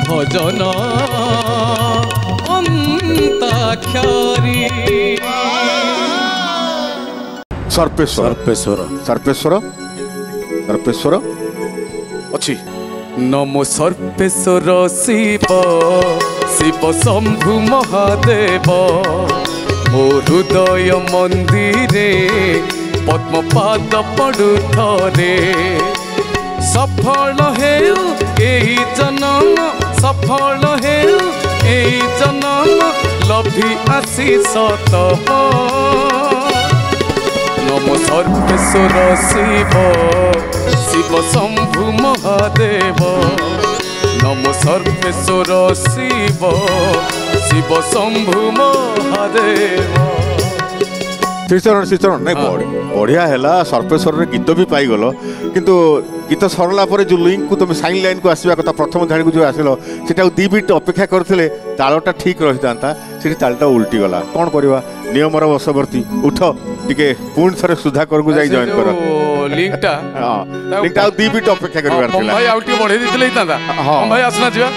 भजन अंताक्षरी सर्पेश्वर सर्पेश्वर सर्पेश्वर सर्पेश्वर अच्छी नमो सर्पेश्वर शिव शिव शंभु महादेव मो हृदय मंदिरे पद्मपाद पड़ुथरे सफल हेउ एही जन्म सफल हेउ एही जन्म लभी आशीष तब नमो सर्वेश्वर शिव शिव शंभु महादेव नमो सर्वेश्वर शिव शिव शंभु महादेव श्रीचरण नहीं बढ़िया है सर्पेश्वर गीत भी पाईगल किंतु गीत सरला जो लिंक को तुम साइन लाइन को आसवा कथा प्रथम धाड़ी को जो आसिल से 2 बिट अपेक्षा करते तालटा ठीक रही था से तालटा उल्टी गला कौन करवा नियमर वशवर्ती उठ टिके पुणी थे सुधाकर को जाई जॉइन कर लिंकटा 2 बिट अपेक्षा करवार थिला भाई आउटी बढ़े दिले हितांदा हां भाई आसना जिवा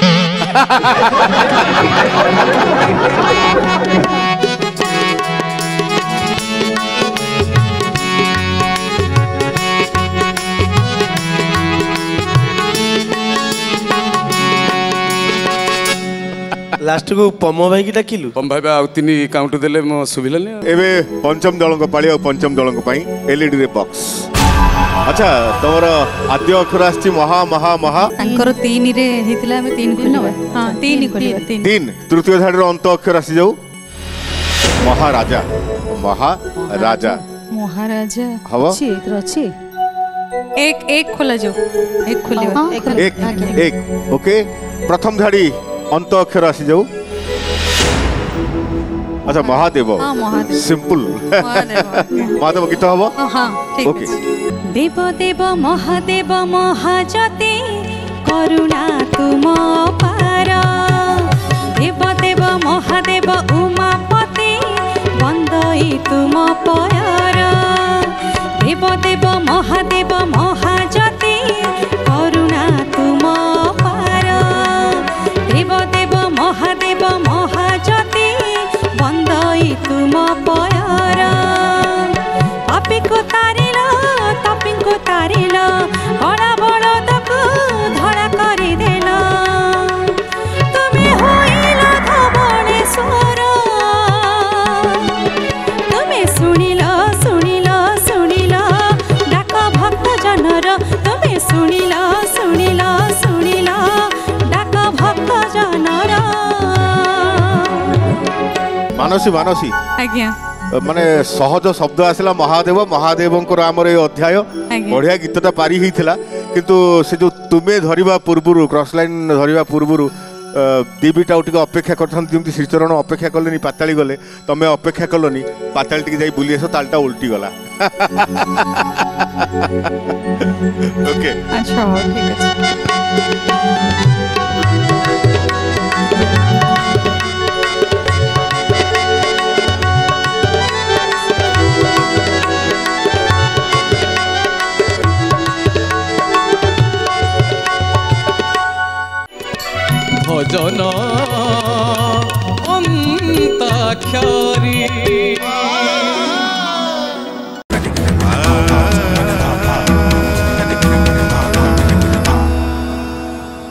लास्ट को पम भाई की डाकिलु पम भाई आउ 3 काउंट देले मो सुबिलनी एबे पंचम दल को पाली और पंचम दल को पाई एलईडी रे बॉक्स अच्छा तमरो आद्य अक्षर आछि महा महा महा अंकर 3 रे हितला में 3 खोलबा हां 3 खोलबा 3 तृतीय धाड़ी रो अंत अक्षर आछि जाऊ महाराजा महाराजा महाराजा हवा अछि एक खोला जो एक खोलिबा एक ओके प्रथम धाड़ी अंत अक्षर आसी जाऊ अच्छा महादेव सिंपल महादेव गीत हबो हां ठीक ओके देव देव महादेव महाजते करुणा तुम पार देव देव महादेव उमापति बंदई तुम पयर देव देव महादेव महाजते करुणा तुम पार देव देव महादेव महाजते बंदई तुम पयर पापी को तारिल कड़ा बड़द को धड़ा करी देल तुम्हें होइल धवळेश्वर तुम्हें सुनिल सुनिल सुनिल डाक भक्त जनर तुम्हें सुनिल सुनिल सुनिल डाक भक्त जनर मानसी मानसी आज्ञा माने सहज शब्द आसला महादेव महादेव आमर ये अध्याय बढ़िया गीतटा पारी होता किंतु से जो तुम्हें धरिबा पूर्वरु क्रॉस लाइन धरिबा पूर्वरु दीबिटा टिके अपेक्षा करते श्रीचरण अपेक्षा कले पाताली गले तमें अपेक्षा कलनी पाताली टिके जाई बुली आस तालटा उल्टी गला ओके अच्छा ठीक है भजन अंताक्षरी